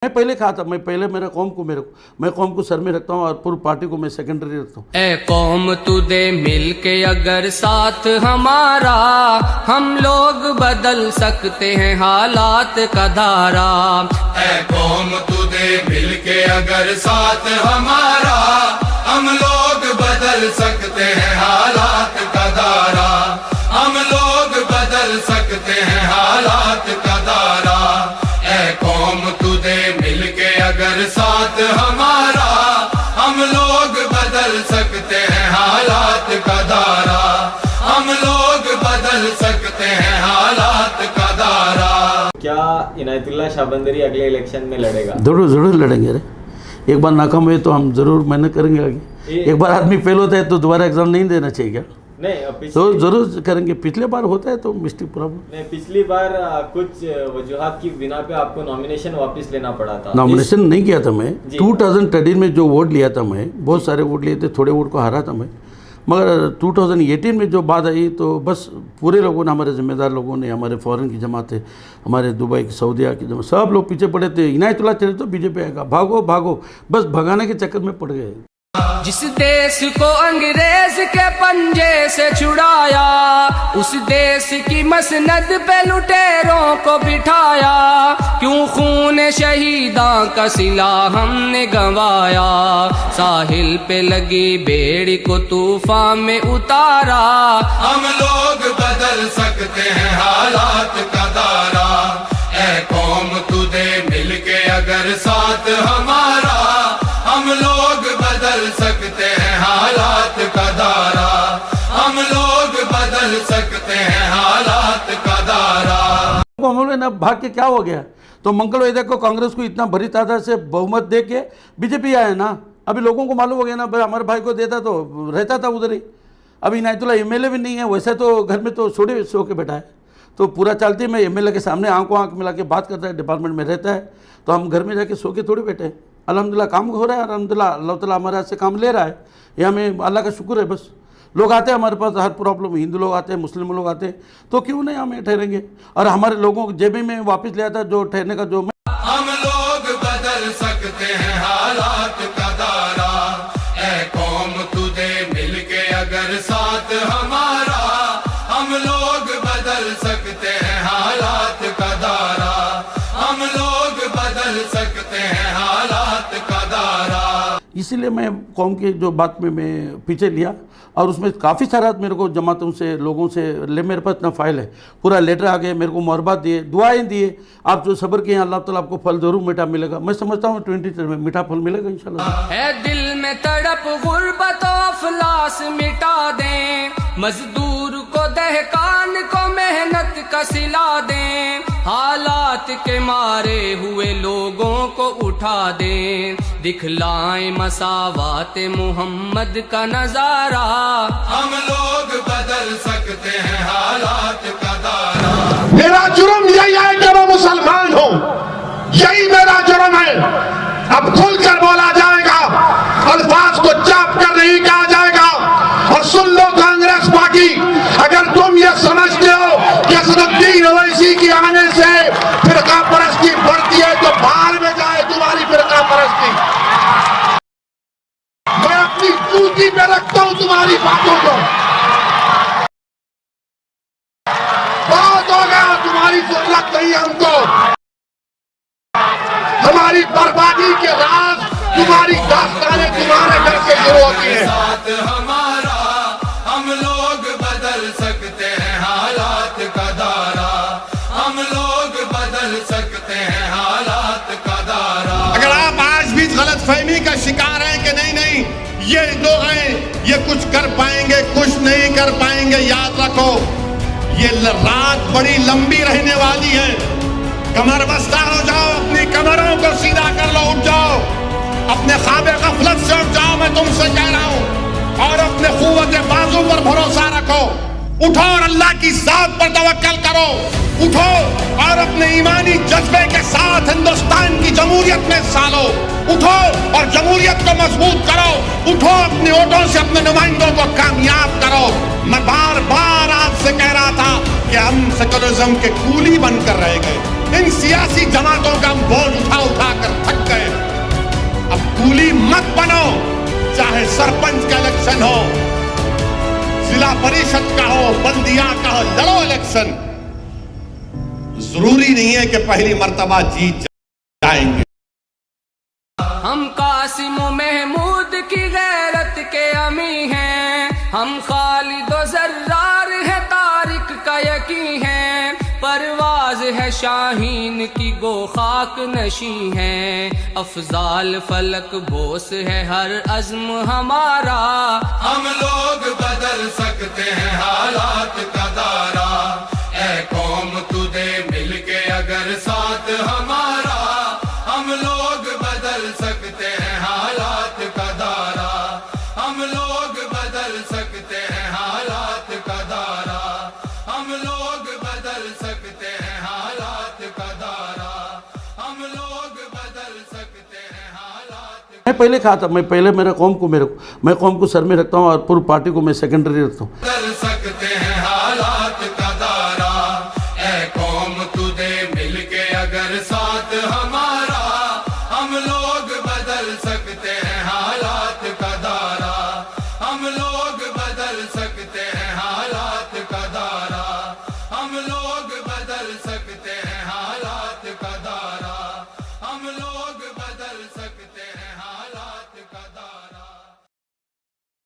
मैं पहले कहा था, मैं पहले मैं कौम को सर में रखता हूँ और पूरी पार्टी को मैं सेकेंडरी रखता हूँ। ए कौम तू दे मिलके अगर साथ हमारा, हम लोग बदल सकते हैं हालात का धारा। ए कौम तू दे मिलके अगर साथ हमारा, हम लोग बदल सकते हैं हालात का धारा। हम लोग बदल सकते हैं हालात का धारा। ए कौम तू दे मिलके अगर साथ हमारा, हम लोग बदल सकते हैं हालात का धारा। हम लोग बदल सकते हैं हालात का धारा। क्या इनायतुल्लाह शाहबंदरी अगले इलेक्शन में लड़ेगा? जरूर लड़ेंगे रे। एक बार नाकाम हुए तो हम जरूर मेहनत करेंगे आगे। एक बार आदमी फेल होता है तो दोबारा एग्जाम नहीं देना चाहिए क्या? नहीं, तो जरूर करेंगे। पिछले बार होता है तो मिस्टेक प्रॉब्लम नहीं, पिछली बार कुछ वजूहात की बिना पे आपको नॉमिनेशन वापस लेना पड़ा था। नॉमिनेशन नहीं किया था मैं। 2013 में जो वोट लिया था मैं, बहुत सारे वोट लिए थे, थोड़े वोट को हारा था मैं। मगर 2018 में जो बात आई तो बस पूरे लोगों ने, हमारे जिम्मेदार लोगों ने, हमारे फॉरेन की जमातें, हमारे दुबई की, सऊदीया की जमात, सब लोग पीछे पड़े थे। इनायतुल्लाह चले तो बीजेपी आएगा, भागो भागो, बस भगाने के चक्कर में पड़ गए। जिस देश को अंग्रेज के पंजे से छुड़ाया, उस देश की मसनद पे लुटेरों को बिठाया। क्यों खून शहीदां का सिला हमने गंवाया, साहिल पे लगी बेड़ी को तूफान में उतारा। हम लोग बदल सकते हैं हालात का धारा। ए कौम तू दे मिलके अगर साथ हमारा, हम लोग बदल सकते हैं हालात का धारा। हम लोग बदल सकते हैं हालात का धारा। हम लोग ना भाग के क्या हो गया? तो मंगलवेदक को, कांग्रेस को इतना बड़ी तादाद से बहुमत दे के बीजेपी आया ना। अभी लोगों को मालूम हो गया ना, भाई हमारे भाई को देता तो रहता था उधर ही। अभी इनायतुल्लाह एमएलए भी नहीं है, वैसे तो घर में तो सोड़े सो के बैठा है। तो पूरा चलती में एमएलए के सामने आंखों आंख मिला के बात करता है, डिपार्टमेंट में रहता है। तो हम घर में जाके सो के थोड़ी बैठे हैं। अल्हम्दुलिल्लाह काम हो रहा है, अल्हम्दुलिल्लाह अल्लाह ताला हमारे हाथ से काम ले रहा है। ये हमें अल्लाह का शुक्र है। बस लोग आते हैं हमारे पास, हर प्रॉब्लम, हिंदू लोग आते हैं, मुस्लिम लोग आते हैं, तो क्यों नहीं हम ठहरेंगे? और हमारे लोगों को जेबी में वापस ले आता जो ठहरने का जो। हम लोग बदल सकते हैं हालात का धारा। ए कौम तू दे मिलके अगर साथ हमारा, हम लोग बदल सकते हैं हालात का धारा। हम लोग बदल सकते हैं हालात का धारा। इसीलिए मैं कौम की जो बात में मैं पीछे लिया, और उसमें काफ़ी सारा मेरे को जमातों से, लोगों से मेरे पास इतना फाइल है, पूरा लेटर आ गए, मेरे को मुहरबात दिए, दुआएं दिए। आप जो सब्र किए अल्लाह ताला आपको फल जरूर मीठा मिलेगा। मैं समझता हूँ 20 में मीठा फल मिलेगा इंशाल्लाह। है दिल में तड़प गुर्बत अफलास मिटा दें, मजदूर को दहकान को मेहनत का सिला दें। हालात के मारे हुए लोगों को उठा दें, दिखलाएं मसावात मोहम्मद का नजारा। हम लोग बदल सकते हैं हालात का धारा। मेरा जुर्म यही है कि मैं मुसलमान हूं, यही मेरा जुर्म है। अब खुलकर बोला जाएगा, अल्फाज को चाप कर नहीं कहा जाएगा। और सुन लो कांग्रेस पार्टी, अगर तुम ये समझते हो कि असदुद्दीन ओवैसी की आने से फिरका परस्ती बढ़ती है तो बाहर में जाए तुम्हारी फिरका परस्ती। मैं अपनी जूती पे रखता हूं तुम्हारी बातों को। बहुत हो गया, तुम्हारी जरूरत नहीं हमको। हमारी बर्बादी के राज, तुम्हारी दास्तानें तुम्हारे घर से शुरू होती है। साथ हमारा, हम लोग बदल सकते हैं हालात का धारा। हम लोग बदल सकते हैं हालात का धारा। अगर आप आज भी गलतफहमी का शिकार हैं कि नहीं ये लोग हैं, ये कुछ कर पाएंगे, कुछ नहीं कर पाएंगे, याद रखो ये रात बड़ी लंबी रहने वाली है। कमर बस्ता हो जाओ, अपनी कमरों को सीधा कर लो, उठ जाओ, अपने ख्वाबे गफलत से उठ जाओ, मैं तुमसे कह रहा हूं। और अपने कुव्वत बाजू पर भरोसा रखो, उठो और अल्लाह की जात पर तवक्कल करो। उठो और अपने ईमानी जज्बे के साथ हिंदुस्तान की जमहूरियत में हिस्सा लो। उठो और जमहूरियत को मजबूत करो। उठो, अपने वोटों से अपने नुमाइंदों को कामयाब करो। मैं बार बार आपसे कह रहा था कि हम सेकुलरिज्म के कूली बनकर रह गए। इन सियासी जमातों का हम बोझ उठा उठा कर थक गए। अब कूली मत बनो, चाहे सरपंच का इलेक्शन हो, जिला परिषद का हो, बल्दिया का हो, लड़ो इलेक्शन। जरूरी नहीं है कि पहली मर्तबा जीत जाएंगे। हम कासिम महमूद की गैरत के अमी हैं, हम खालिद जर्रार है तारिक का यकीन है, परवाज है शाहीन की गो खाक नशी है, अफजाल फलक बोस है हर अज़्म हमारा। हम लोग बदल सकते हैं हालात का दायरा, ऐ कौम तू दे मिलके अगर साथ हमारा। हम लोग बदल सकते हैं हालात का दायरा, हम लोग बदल सकते हैं हालात का दायरा, हम लोग बदल सकते हैं हालात का दायरा, हम लोग बदल सकते हैं हालात। मैं पहले कहा था, मैं पहले मैं कौम को सर में रखता हूँ और पूरी पार्टी को मैं सेकेंडरी रखता हूँ। बदल सकते हैं हालात का दायरा, ऐ कौम तू दे मिलके अगर साथ हमारा। हम लोग बदल सकते